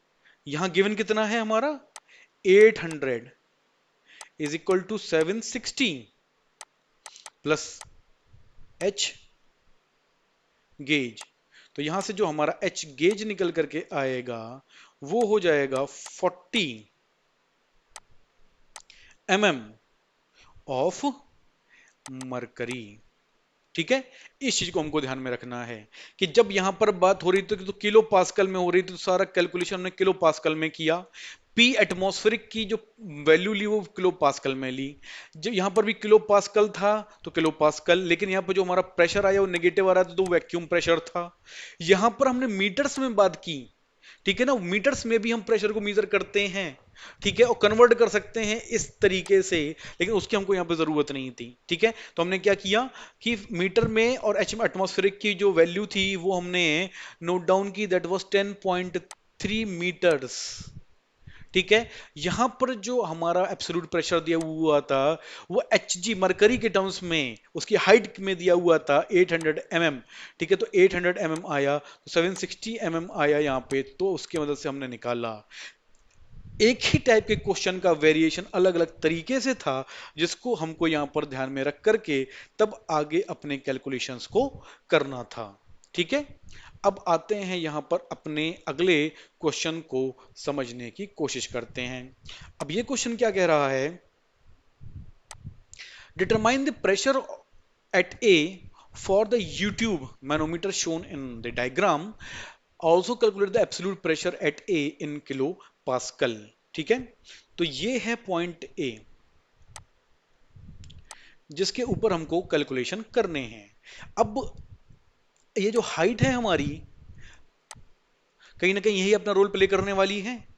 यहां गिवन कितना है हमारा 800 is equal to 760 plus H gauge. तो यहां से जो हमारा H गेज निकल करके आएगा वो हो जाएगा 40 mm ऑफ मरकरी, ठीक है। इस चीज को हमको ध्यान में रखना है कि जब यहां पर बात हो रही थी तो किलो पास्कल में हो रही थी, तो सारा कैलकुलेशन हमने किलो पास्कल में किया। पी एटमॉस्फेरिक की जो वैल्यू ली वो किलो पास्कल में ली। जब यहां पर भी किलो पास्कल था तो किलो पास्कल, लेकिन यहां पर जो हमारा प्रेशर आया वो नेगेटिव आ रहा था तो वैक्यूम प्रेशर था। यहां पर हमने मीटर्स में बात की, ठीक है ना, मीटर्स में भी हम प्रेशर को मेजर करते हैं, ठीक है, और कन्वर्ट कर सकते हैं इस तरीके से, लेकिन उसकी हमको यहां पे जरूरत नहीं थी, ठीक है। तो हमने क्या किया कि मीटर में और एच एटमॉस्फेरिक की जो वैल्यू थी वो हमने नोट डाउन की, दैट वाज 10.3 मीटर्स, ठीक है। यहां पर जो हमारा एब्सोल्यूट प्रेशर दिया हुआ था वो Hg मरकरी के टर्म्स में उसकी हाइट में दिया हुआ था 800 mm, ठीक है। तो 800 mm आया तो 760 mm आया यहां पे, तो उसकी मदद से हमने निकाला। एक ही टाइप के क्वेश्चन का वेरिएशन अलग अलग तरीके से था जिसको हमको यहां पर ध्यान में रख करके तब आगे अपने कैलकुलेशंस को करना था, ठीक है। अब आते हैं यहां पर अपने अगले क्वेश्चन को समझने की कोशिश करते हैं। अब ये क्वेश्चन क्या कह रहा है, determine the pressure at A for the U tube manometer shown in the diagram, also calculate the absolute pressure at A in kilo pascal, ठीक है। तो ये है पॉइंट ए जिसके ऊपर हमको कैलकुलेशन करने हैं। अब ये जो हाइट है हमारी कहीं ना कहीं यही अपना रोल प्ले करने वाली है।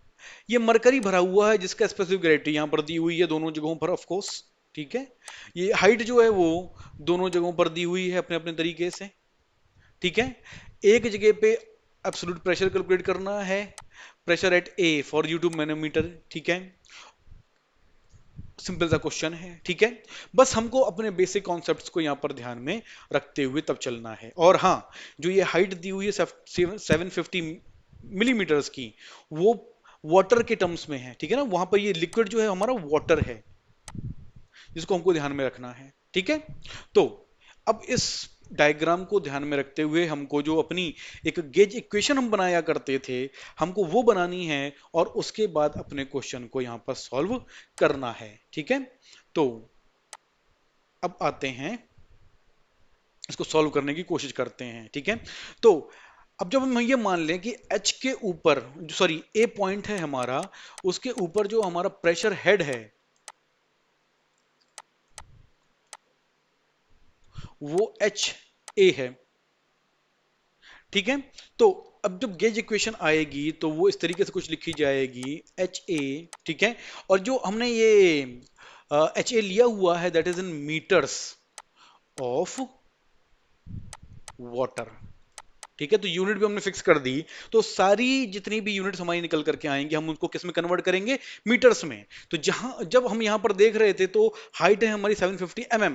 ये मरकरी भरा हुआ है जिसका स्पेसिफिक ग्रेविटी यहां पर दी हुई है दोनों जगहों पर ऑफ कोर्स, ठीक है। ये हाइट जो है वो दोनों जगहों पर दी हुई है अपने अपने तरीके से, ठीक है। एक जगह पे एब्सोल्यूट प्रेशर कैलकुलेट करना है, pressure at A for U tube manometer, ठीक है। सिंपल सा क्वेश्चन है, ठीक है। बस हमको अपने बेसिक कॉन्सेप्ट्स को यहां पर ध्यान में रखते हुए तब चलना है। और हाँ, जो ये हाइट दी हुई है 750 मिलीमीटर्स की, वो वाटर के टर्म्स में है, ठीक है ना। वहां पर ये लिक्विड जो है हमारा वाटर है जिसको हमको ध्यान में रखना है, ठीक है। तो अब इस डायग्राम को ध्यान में रखते हुए हमको जो अपनी एक गेज इक्वेशन हम बनाया करते थे हमको वो बनानी है और उसके बाद अपने क्वेश्चन को यहां पर सॉल्व करना है, ठीक है। तो अब आते हैं इसको सॉल्व करने की कोशिश करते हैं, ठीक है। तो अब जब हम ये मान लें कि H के ऊपर, सॉरी ए पॉइंट है हमारा, उसके ऊपर जो हमारा प्रेशर हेड है वो HA है, ठीक है। तो अब जब गेज इक्वेशन आएगी तो वो इस तरीके से कुछ लिखी जाएगी HA, ठीक है। और जो हमने ये HA लिया हुआ है that is in metres of water, ठीक है, तो यूनिट भी हमने फिक्स कर दी। तो सारी जितनी भी यूनिट्स हमारी निकल करके आएंगी हम उनको किस में कन्वर्ट करेंगे, मीटर्स में। तो जहां जब हम यहां पर देख रहे थे तो हाइट है हमारी 750 mm,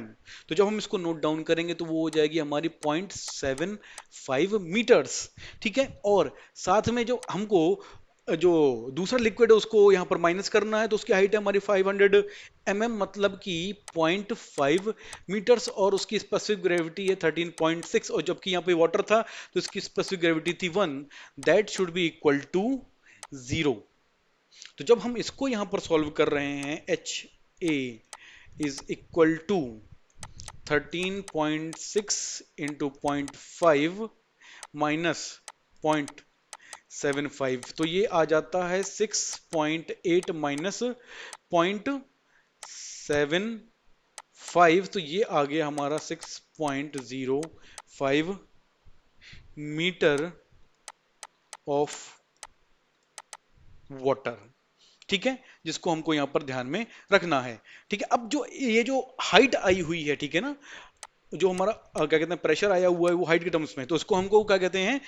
तो जब हम इसको नोट डाउन करेंगे तो वो हो जाएगी हमारी 0.75 मीटर्स। ठीक है, और साथ में जो हमको जो दूसरा लिक्विड है उसको यहां पर माइनस करना है, तो उसकी हाइट है हमारी 500 mm, मतलब कि 0.5 मीटर्स, और उसकी स्पेसिफिक ग्रेविटी है 13.6, और जबकि यहाँ पे वाटर था तो इसकी स्पेसिफिक ग्रेविटी थी 1, that should be equal to 0। तो जब हम इसको यहां पर सॉल्व कर रहे हैं, H A is equal to 13.6 into 0.5 minus 0.75, तो ये आ जाता है 6.8 माइनस 0.75, तो ये आ गया हमारा 6.05 मीटर ऑफ वाटर। ठीक है, जिसको हमको यहां पर ध्यान में रखना है। ठीक है, अब जो ये जो हाइट आई हुई है, ठीक है ना, जो हमारा क्या कहते हैं प्रेशर आया हुआ है वो हाइट के टर्म्स में, तो इसको हमको क्या कहते हैं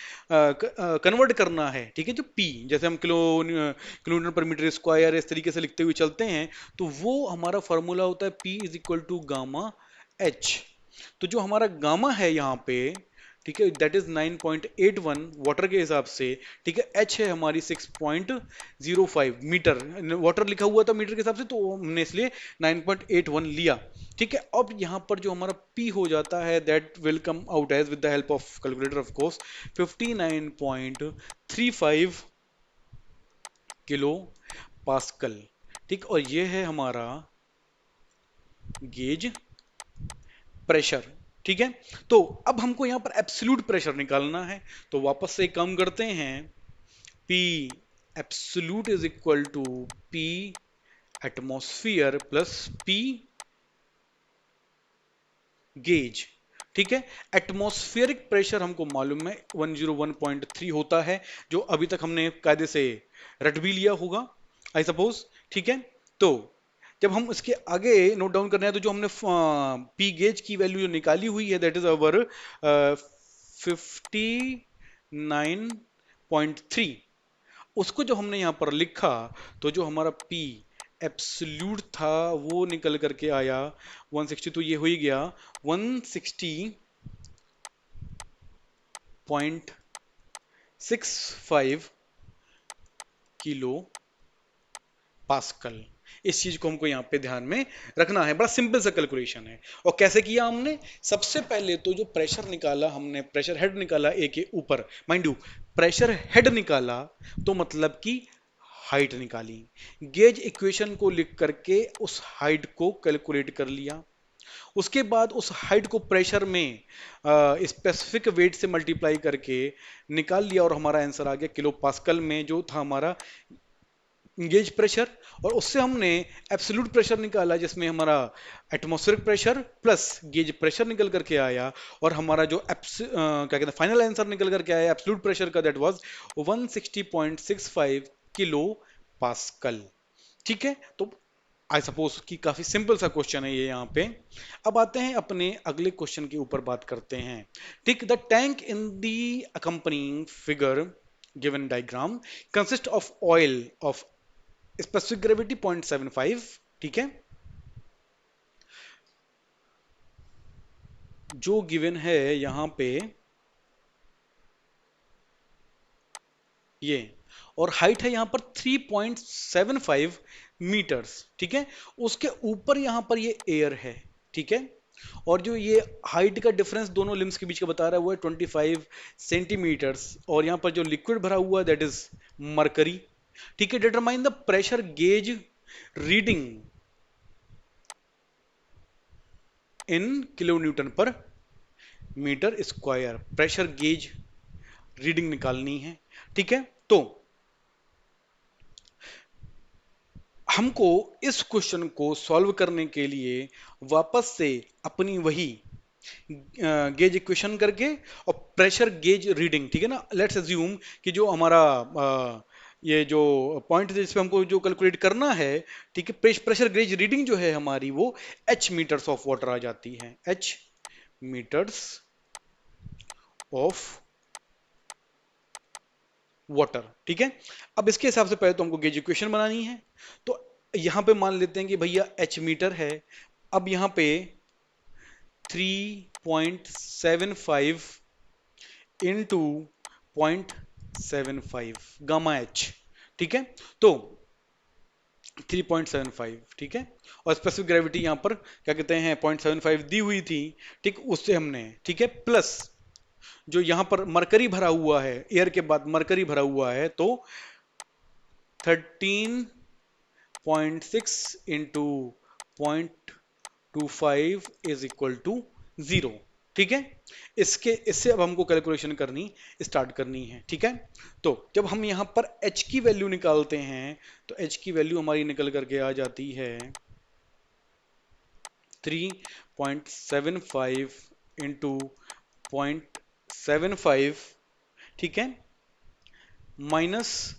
कन्वर्ट करना है। ठीक है, जो पी, जैसे हम किलोमीटर पर मीटर स्क्वायर इस तरीके से लिखते हुए चलते हैं, तो वो हमारा फॉर्मूला होता है P is equal to gamma H. तो जो हमारा गामा है यहाँ पे, ठीक है, दैट इज 9.81 वाटर के हिसाब से। ठीक है, एच है हमारी 6.05 मीटर, वाटर लिखा हुआ था मीटर के हिसाब से तो हमने इसलिए 9.81 लिया। ठीक है, अब यहां पर जो हमारा P हो जाता है that will come out as with the help of calculator of course 59.35 kilo pascal. ठीक, और ये है हमारा गेज प्रेशर। ठीक है, तो अब हमको यहां पर एब्सोल्यूट प्रेशर निकालना है, तो वापस से काम करते हैं। P absolute is equal to P atmosphere plus P gauge. ठीक है, एटमॉस्फेरिक प्रेशर हमको मालूम है 101.3 होता है, जो अभी तक हमने कायदे से रट भी लिया होगा आई सपोज। ठीक है, तो जब हम इसके आगे नोट डाउन करना है, तो जो हमने पी गेज की वैल्यू जो निकाली हुई है दैट इज अवर 59.3, उसको जो हमने यहां पर लिखा, तो जो हमारा P एब्सोल्यूट था वो निकल करके आया 160, तो ये हो ही गया 160.65 किलो पास्कल। इस चीज को हमको यहां पे ध्यान में रखना है, बड़ा सिंपल सा कैलकुलेशन है। और कैसे किया हमने, सबसे पहले तो जो प्रेशर निकाला हमने, प्रेशर हेड निकाला ए के ऊपर, माइंड यू प्रेशर हेड निकाला तो मतलब कि हाइट निकाली, गेज इक्वेशन को लिख करके उस हाइट को कैलकुलेट कर लिया, उसके बाद उस हाइट को प्रेशर में स्पेसिफिक वेट से मल्टीप्लाई करके निकाल लिया, और हमारा आंसर आ गया किलो पास्कल में, जो था हमारा गेज प्रेशर। और उससे हमने एब्सोल्यूट प्रेशर निकाला जिसमें हमारा atmospheric pressure plus gauge pressure निकल करके आया, और हमारा जो क्या कहते हैं फाइनल आंसर निकल करके आया एब्सोल्यूट प्रेशर का, दैट वाज 160.65 किलो पास्कल। ठीक है, तो आई सपोज कि काफी सिंपल सा क्वेश्चन है ये यहाँ पे। अब आते हैं अपने अगले क्वेश्चन के ऊपर बात करते हैं। ठीक, the tank in the accompanying figure given diagram consist of oil of specific gravity 0.75। ठीक है, जो गिवन है यहां पे ये, और हाइट है यहां पर 3.75 मीटर्स। ठीक है, उसके ऊपर यहां पर ये एयर है। ठीक है, और जो ये हाइट का डिफरेंस दोनों लिम्स के बीच का बता रहा है वो है 25 सेंटीमीटर्स, और यहां पर जो लिक्विड भरा हुआ है दैट इज मरकरी। ठीक है, determine the pressure gauge reading in kilo newton per metre square. Pressure gauge reading निकालनी है। ठीक है, तो हमको इस क्वेश्चन को सॉल्व करने के लिए वापस से अपनी वही गेज इक्वेशन करके और प्रेशर गेज रीडिंग, ठीक है ना, लेट्स अज्यूम कि जो हमारा ये जो पॉइंट जिस पे हमको जो कैलकुलेट करना है, ठीक है, प्रेशर गेज रीडिंग जो है हमारी वो एच मीटर्स ऑफ वाटर आ जाती है, एच मीटर्स ऑफ वाटर। ठीक है, अब इसके हिसाब से पहले तो हमको गेज इक्वेशन बनानी है। तो यहां पे मान लेते हैं कि भैया एच मीटर है। अब यहां पे 3.75 इंटू 0.75 गामा एच। ठीक है, तो 3.75, ठीक है, और स्पेसिफिक ग्रेविटी यहां पर क्या कहते हैं 0.75 दी हुई थी। ठीक, उससे हमने, ठीक है, प्लस जो यहां पर मरकरी भरा हुआ है, एयर के बाद मरकरी भरा हुआ है, तो 13.6 इंटू 0.25 इज इक्वल टू 0। ठीक है, इससे अब हमको कैलकुलेशन करनी स्टार्ट करनी है। ठीक है, तो जब हम यहां पर h की वैल्यू निकालते हैं तो h की वैल्यू हमारी निकल करके आ जाती है 3.75 इंटू 0.75, ठीक है, माइनस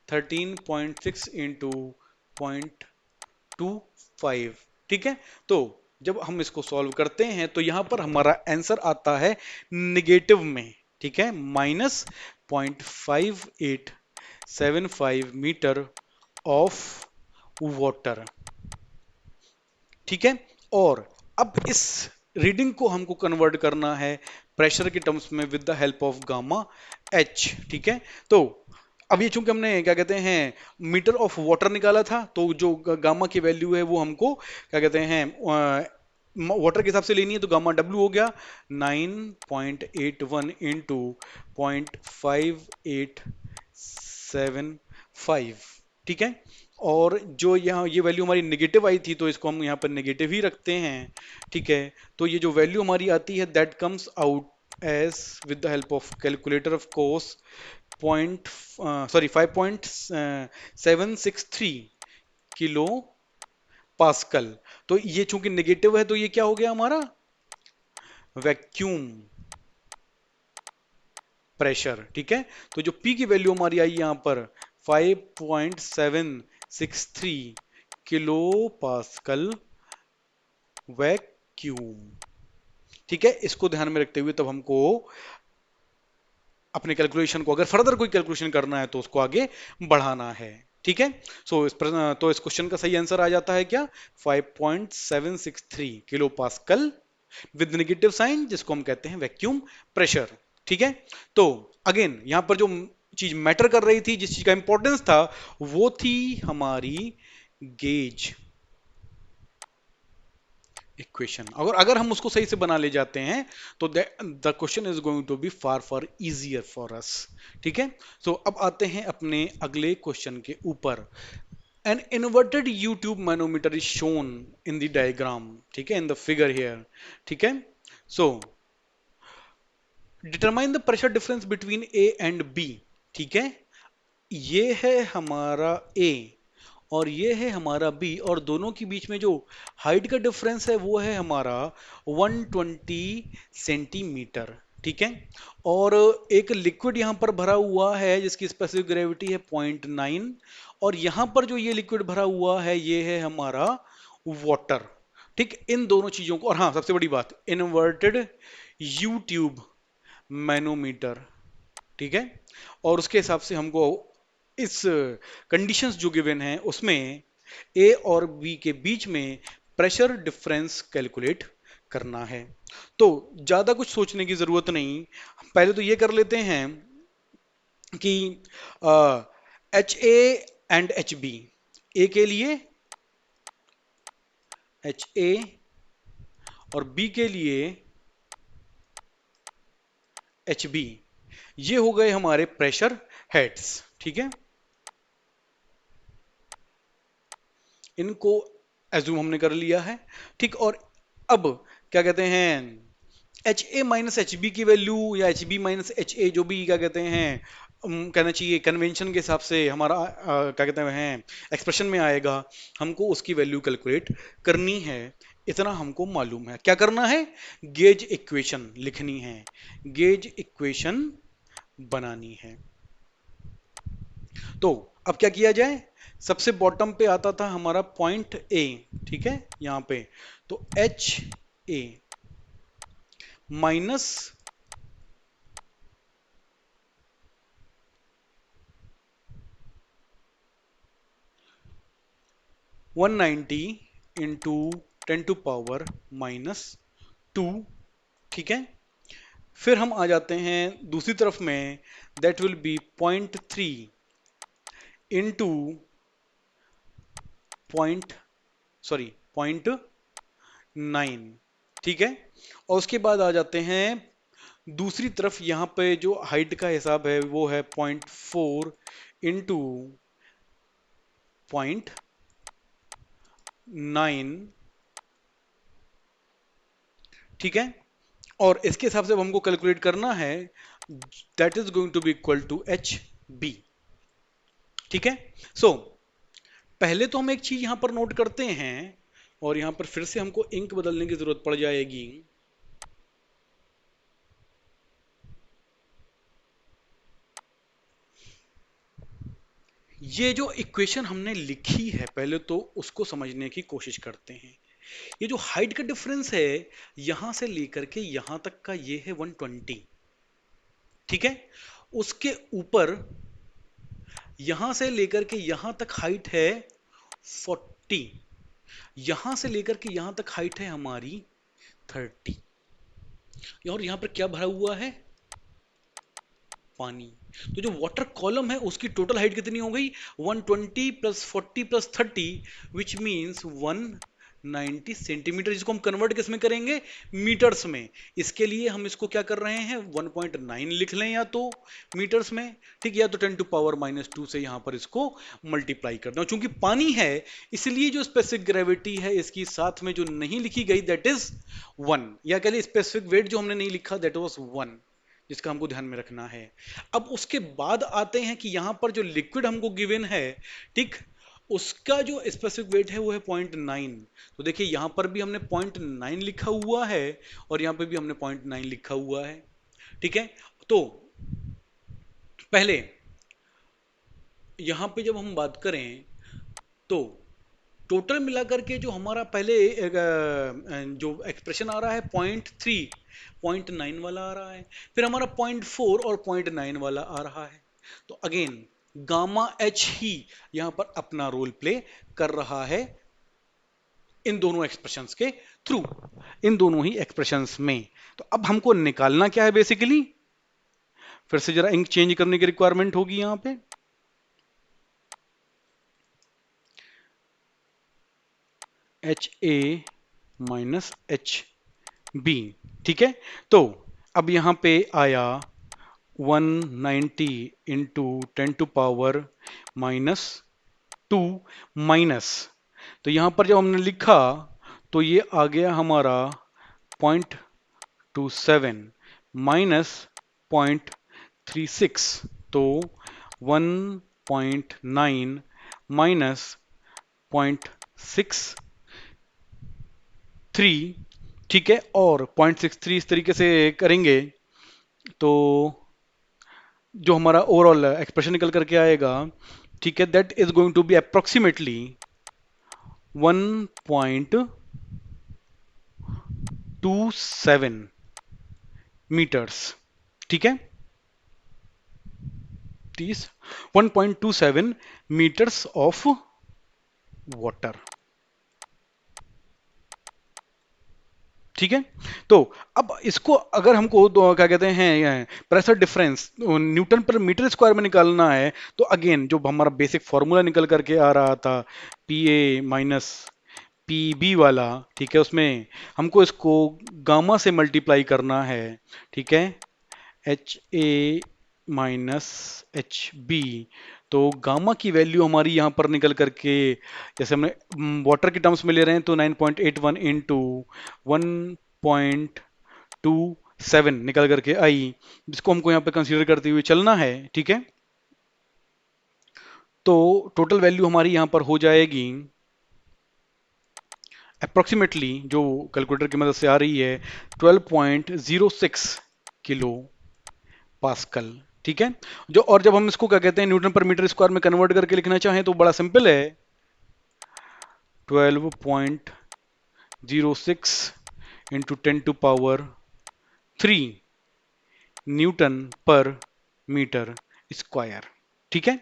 13.6 इंटू 0.25। ठीक है, तो जब हम इसको सॉल्व करते हैं तो यहां पर हमारा आंसर आता है निगेटिव में। ठीक है, माइनस 0.5875 मीटर ऑफ वाटर। ठीक है, और अब इस रीडिंग को हमको कन्वर्ट करना है प्रेशर के टर्म्स में with the help of gamma H. ठीक है, तो अब ये चूंकि हमने क्या कहते हैं मीटर ऑफ वाटर निकाला था, तो जो गामा की वैल्यू है वो हमको क्या कहते हैं वाटर के हिसाब से लेनी है, तो गामा डब्ल्यू हो गया 9.81 इंटू 0.5875। ठीक है, और जो यहाँ ये वैल्यू हमारी नेगेटिव आई थी, तो इसको हम यहाँ पर नेगेटिव ही रखते हैं। ठीक है, तो ये जो वैल्यू हमारी आती है that comes out as with the help of calculator of course 5.763 kilo pascal. तो ये चूंकि नेगेटिव है तो ये क्या हो गया हमारा वैक्यूम प्रेशर। ठीक है, तो जो P की वैल्यू हमारी आई यहां पर 5.763 किलो पास्कल वैक्यूम। ठीक है, इसको ध्यान में रखते हुए तब हमको अपने कैलकुलेशन को, अगर फर्दर कोई कैलकुलेशन करना है तो उसको आगे बढ़ाना है। ठीक है, तो इस क्वेश्चन का सही आंसर आ जाता है क्या 5.763 kilo pascal with negative sign, जिसको हम कहते हैं वैक्यूम प्रेशर। ठीक है, तो अगेन यहां पर जो चीज मैटर कर रही थी, जिस चीज का इंपॉर्टेंस था, वो थी हमारी गेज इक्वेशन। अगर अगर हम उसको सही से बना ले जाते हैं तो the question is going to be far far easier for us. ठीक है, सो अब आते हैं अपने अगले क्वेश्चन के ऊपर। An inverted U tube manometer is shown in the diagram, ठीक है, इन द फिगर हियर। ठीक है, so determine the pressure difference between A and B. ठीक है, ये है हमारा ए और ये है हमारा बी, और दोनों के बीच में जो हाइट का डिफरेंस है वो है हमारा 120 सेंटीमीटर। ठीक है, और एक लिक्विड यहां पर भरा हुआ है जिसकी स्पेसिफिक ग्रेविटी है 0.9, और यहां पर जो ये लिक्विड भरा हुआ है ये है हमारा वाटर। ठीक, इन दोनों चीजों को, और हाँ सबसे बड़ी बात, इन्वर्टेड यू ट्यूब मैनोमीटर। ठीक है, और उसके हिसाब से हमको इस कंडीशंस जो गिवन है उसमें ए और बी के बीच में प्रेशर डिफरेंस कैलकुलेट करना है। तो ज्यादा कुछ सोचने की जरूरत नहीं, पहले तो ये कर लेते हैं कि H A and H B, A के लिए एच ए और बी के लिए एच बी, ये हो गए हमारे प्रेशर हेड्स। ठीक है, इनको एज्यूम हमने कर लिया है। ठीक, और अब क्या कहते हैं H A minus H B की वैल्यू, या H B minus H A, जो भी क्या कहते हैं कहना चाहिए कन्वेंशन के हिसाब से हमारा क्या कहते हैं एक्सप्रेशन में आएगा, हमको उसकी वैल्यू कैलकुलेट करनी है। इतना हमको मालूम है, क्या करना है गेज इक्वेशन लिखनी है, गेज इक्वेशन बनानी है। तो अब क्या किया जाए, सबसे बॉटम पे आता था हमारा पॉइंट ए। ठीक है, यहां पे तो एच ए माइनस 190 इंटू 10⁻⁻², ठीक है। फिर हम आ जाते हैं दूसरी तरफ में, that will B 0.3 into point sorry 0.9, ठीक है। और उसके बाद आ जाते हैं दूसरी तरफ, यहां पे जो हाइट का हिसाब है वो है 0.4 इंटू 0.9, ठीक है। और इसके हिसाब से अब हमको कैलकुलेट करना है, that is going to be equal to HB, ठीक है। सो पहले तो हम एक चीज यहां पर नोट करते हैं, और यहां पर फिर से हमको इंक बदलने की जरूरत पड़ जाएगी। ये जो इक्वेशन हमने लिखी है पहले तो उसको समझने की कोशिश करते हैं। ये जो हाइट का डिफरेंस है यहां से लेकर के यहां तक का, ये है 120, ठीक है। उसके ऊपर यहां से लेकर के यहां तक हाइट है 40, यहां से लेकर के यहां तक हाइट है हमारी 30, और यहां पर क्या भरा हुआ है, पानी। तो जो वाटर कॉलम है उसकी टोटल हाइट कितनी हो गई, 120 plus 40 plus 30, which means 190 centimetre, जिसको हम कन्वर्ट किस में करेंगे, मीटर्स में। इसके लिए हम इसको क्या कर रहे हैं, 1.9 लिख लें या तो मीटर्स में, ठीक, या तो 10⁻⁻² से यहां पर इसको मल्टीप्लाई कर दें। चूंकि पानी है इसलिए जो स्पेसिफिक ग्रेविटी है इसकी साथ में जो नहीं लिखी गई दैट इज 1, या कह लिए स्पेसिफिक वेट जो हमने नहीं लिखा दैट वाज 1, जिसका हमको ध्यान में रखना है। अब उसके बाद आते हैं कि यहां पर जो लिक्विड हमको गिवन है, ठीक, उसका जो स्पेसिफिक वेट है वो है 0.9। तो देखिए यहां पर भी हमने 0.9 लिखा हुआ है और यहां पर भी हमने 0.9 लिखा हुआ है, ठीक है। तो पहले यहां पे जब हम बात करें तो टोटल मिलाकर के जो हमारा पहले जो एक्सप्रेशन आ रहा है 0.3, 0.9 वाला आ रहा है, फिर हमारा 0.4 और 0.9 वाला आ रहा है। तो अगेन गामा एच ही यहां पर अपना रोल प्ले कर रहा है इन दोनों एक्सप्रेशंस के थ्रू, इन दोनों ही एक्सप्रेशंस में। तो अब हमको निकालना क्या है बेसिकली, फिर से जरा इंक चेंज करने की रिक्वायरमेंट होगी यहां पे। HA-HB, ठीक है। तो अब यहां पे आया 190 इंटू 10⁻⁻², माइनस, तो यहां पर जब हमने लिखा तो ये आ गया हमारा 0.27 माइनस 0.36, तो 1.9 माइनस 0.63, ठीक है। और 0.63 इस तरीके से करेंगे तो जो हमारा ओवरऑल एक्सप्रेशन निकल करके आएगा, ठीक है, that is going to be approximately 1.27 metres, ठीक है, 1.27 मीटर्स ऑफ वाटर, ठीक है। तो अब इसको अगर हमको क्या कहते हैं pressure difference Newton per metre square में निकालना है, तो अगेन जो हमारा बेसिक फॉर्मूला निकल करके आ रहा था PA माइनस PB वाला, ठीक है, उसमें हमको इसको गामा से मल्टीप्लाई करना है, ठीक है, HA माइनस HB। तो गामा की वैल्यू हमारी यहां पर निकल करके, जैसे हमने वाटर के टर्म्स में ले रहे हैं तो 9.81 इंटू 1.27 निकल करके आई, जिसको हमको यहां पे कंसीडर करते हुए चलना है, ठीक है। तो टोटल वैल्यू हमारी यहां पर हो जाएगी अप्रोक्सीमेटली, जो कैलकुलेटर की मदद से आ रही है, 12.06 किलो पास्कल, ठीक है। जो और जब हम इसको क्या कहते हैं न्यूटन पर मीटर स्क्वायर में कन्वर्ट करके लिखना चाहें तो बड़ा सिंपल है, 12.06 into 10⁻³ Newton per metre square, ठीक है।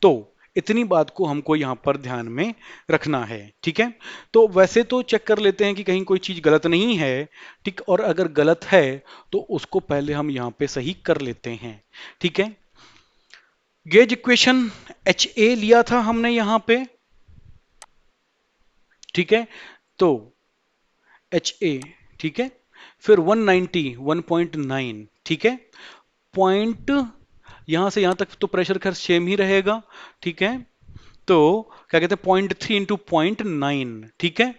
तो इतनी बात को हमको यहाँ पर ध्यान में रखना है। ठीक है, तो वैसे तो चेक कर लेते हैं कि कहीं कोई चीज गलत नहीं है। ठीक, और अगर गलत है तो उसको पहले हम यहाँ पे सही कर लेते हैं। ठीक है, गेज इक्वेशन एच ए लिया था हमने यहां पे। ठीक है, तो एच ए, ठीक है, फिर 190 1.9, ठीक है, पॉइंट यहां से यहां तक तो प्रेशर खैर सेम ही रहेगा। ठीक है, तो क्या कहते हैं 0.3 into 0.9, ठीक है,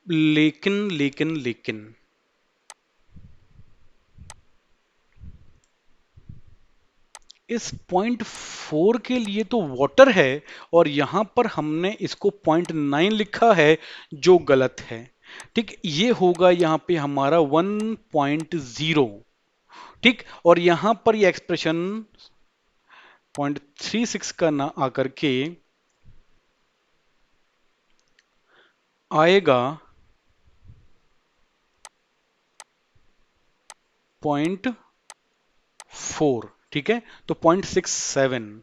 लेकिन लेकिन लेकिन इस 0.4 के लिए तो वाटर है और यहां पर हमने इसको 0.9 लिखा है जो गलत है। ठीक, ये होगा यहां पे हमारा 1.0। ठीक, और यहां पर ये एक्सप्रेशन 0.36 का ना आकर के आएगा 0.4। ठीक है, तो 0.67।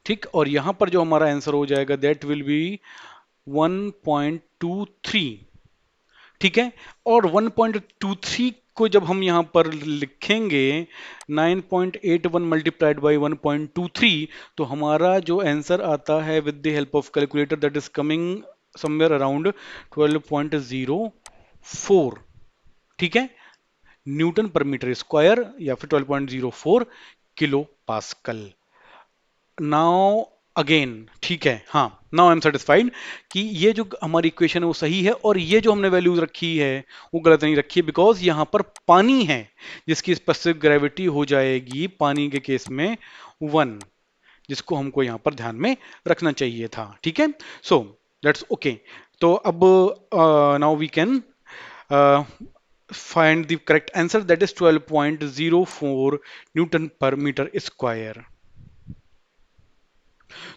ठीक, और यहां पर जो हमारा आंसर हो जाएगा दैट विल बी 1.23। ठीक है, और 1.23 को जब हम यहां पर लिखेंगे 9.81 मल्टीप्लाइड बाई 1.23, तो हमारा जो आंसर आता है with the help of calculator that is coming somewhere around 12.04। ठीक है, न्यूटन पर मीटर स्क्वायर या फिर 12.04 किलो पास्कल। नाउ अगेन, ठीक है, हाँ, नाउ आई एम सेटिस्फाइड कि ये जो हमारी इक्वेशन है वो सही है और ये जो हमने वैल्यूज रखी है वो गलत नहीं रखी है, बिकॉज यहां पर पानी है जिसकी स्पेसिफिक ग्रेविटी हो जाएगी पानी के केस में 1, जिसको हमको यहां पर ध्यान में रखना चाहिए था। ठीक है, सो दैट्स ओके। तो अब now we can find the correct answer that is 12.04 newton per metre square.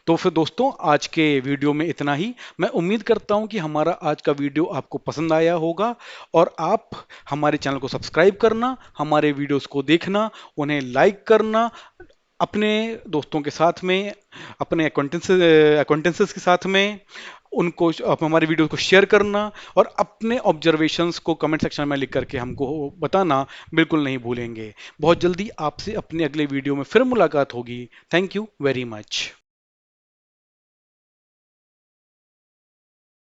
तो फिर दोस्तों आज के वीडियो में इतना ही। मैं उम्मीद करता हूं कि हमारा आज का वीडियो आपको पसंद आया होगा और आप हमारे चैनल को सब्सक्राइब करना, हमारे वीडियोस को देखना, उन्हें लाइक करना, अपने दोस्तों के साथ में, अपने अक्वांटेंसेस के साथ में उनको हमारे वीडियो को शेयर करना और अपने ऑब्जर्वेशंस को कमेंट सेक्शन में लिख करके हमको बताना बिल्कुल नहीं भूलेंगे। बहुत जल्दी आपसे अपने अगले वीडियो में फिर मुलाकात होगी। Thank you very much.